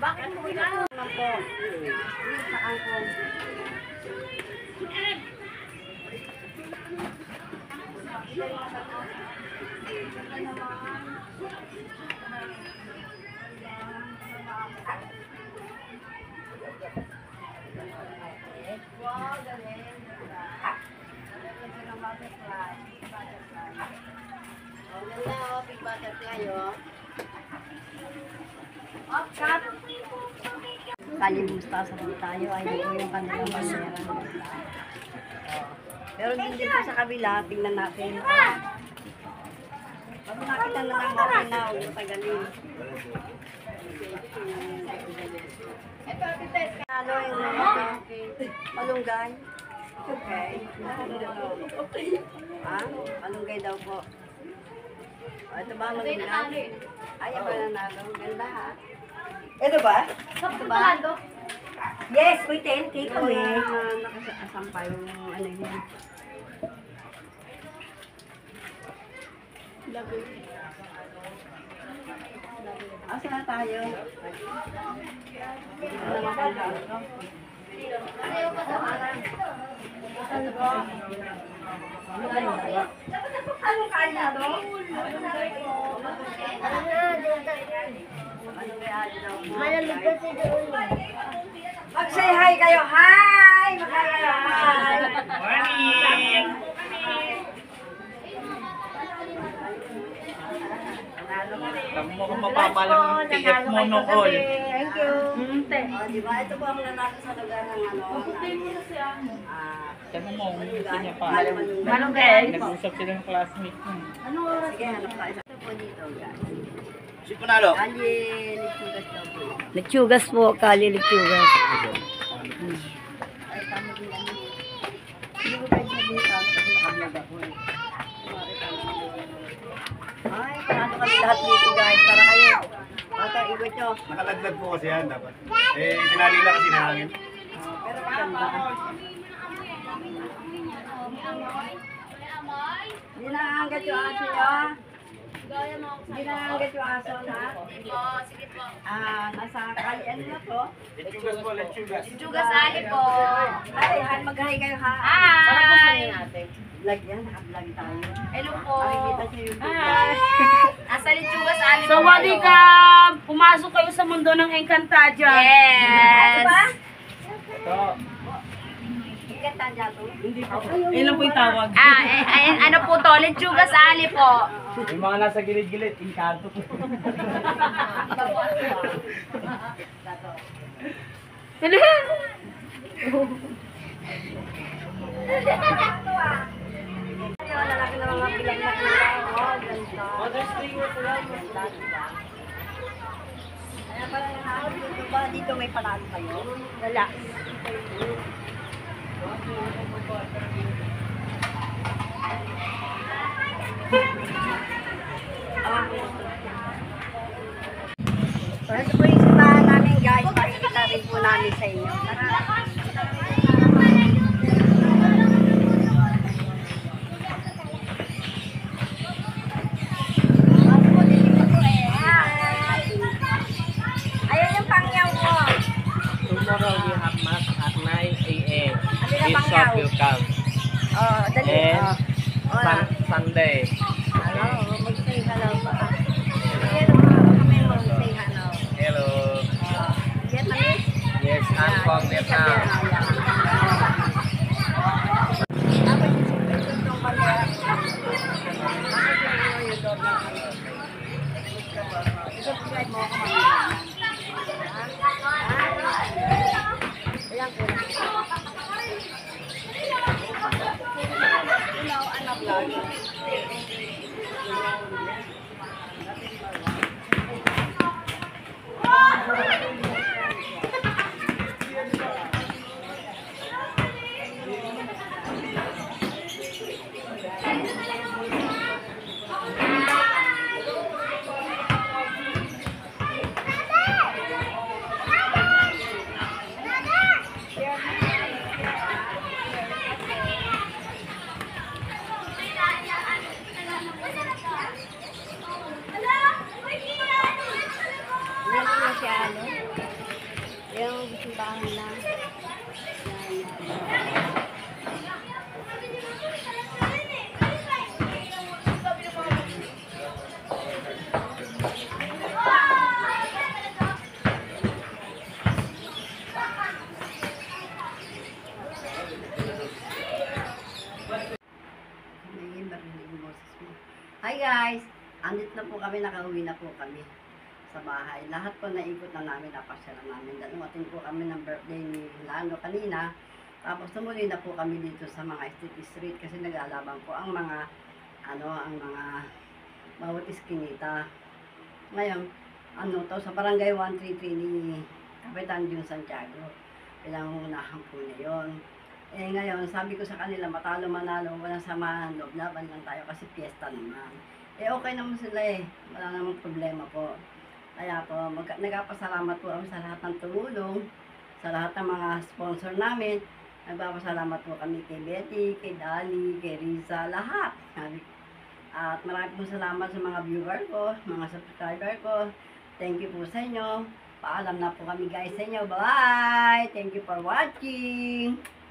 Bakit mo ginagawa po? Sa angkong. Kalimusta sa tayo ay yung kanilang masaya. Pero din po sa kabila, tingnan natin. Pag nakita na lang natin na huwag tagalin. Ano yung malunggay? Okay. Ha? Malunggay daw po. Ito ba malunggay? Ay, ba nanalo? Ganda ha? Ito ba? Ito ba? Yes, we can take away. Nakasampay yung ano yun. Asa na tayo? Anong kanya do? Mag-say hi kayo. Hi! Mag-hi kayo. Hi! Morning! Mo kung mapapalang tiip mo noon. Thank you. Diba? Ito po ang nanalo sa lugar ng ano. Sabi mo, gusto niya pa. Malunggay. Nag-usap sila ng classmate mo. Ano oras? Sige, hanap ka. Ito po dito, guys. Si Punalo. Kali Lechugas daw po. Lechugas po, Kali Lechugas. Ay, tama din ano. Hindi ko pwede sabihin sa akin kasi nakablog ako eh. Ay, paano kami lahat dito guys? Para kayo. Bata, ikot nyo. Nakalaglag po kasi yan dapat. Eh, tinali lang kasi nahangin. Pero maganda. Hindi nakahanggat yung aso nyo. Hindi nakahanggat yung aso na. Sige po. Nasa kali, ano na to? Lechugas po, lechugas. Chugas Ali po. Ay, mag-hi kayo ha. Hi! Para po sa'yo natin. Vlog yan, naka-vlog tayo. Hello po. Makikita siya yung Nasa Chugas Ali po. So, wali ka, pumasok kayo sa mundo ng Encantadia. Yes. Diba? Ito. Encantadia to? Hindi po. Ilan po yung tawag? Ano po to? Chugas Ali po. Yung mga nasa gilid-gilid, inkanto po. Yung lalaki na mga bilang na ganda. Kaya pala yung dito ba? Dito may panalo kayo? Wala. So, ito po yung simbahan namin guys. Pakikita rin po namin sa inyo. Ayan yung pangyaw mo. Tomorrow we have mass at 9 a.m. Ano na Bishop pangyaw? will come. Oh, dali. And Sunday. Hello, mag-say hello pa. Hello, kami mag-say hello. Hello. Vietnamese? Yes, I'm from Vietnam. Tapos yung itong bandera. Bakit yung door lang? Yan yung siya, ano? Yung simbahan na. May marinig yung boses mo. Hi guys! Andit na po kami, nakauwi na po kami sa bahay. Lahat po naikot na namin, napasya na namin. Dumating po kami ng birthday ni Lano kanina. Tapos tumuli na po kami dito sa mga street kasi nag-aalabang po ang mga bawat iskinita. Ngayon, sa barangay 133 ni Kapitan Jun Santiago. Pinangunahan po na yun. Eh ngayon, sabi ko sa kanila, matalo manalo, walang samahan loob, laban lang tayo kasi piyesta naman. Eh okay naman sila eh, wala namang problema po. Kaya po, nagpapasalamat po kami sa lahat ng tumulong, sa lahat ng mga sponsor namin. Nagpapasalamat po kami kay Betty, kay Dali, kay Riza, lahat. At marami po salamat sa mga viewer ko, mga subscriber ko. Thank you po sa inyo. Paalam na po kami guys sa inyo. Bye! Thank you for watching!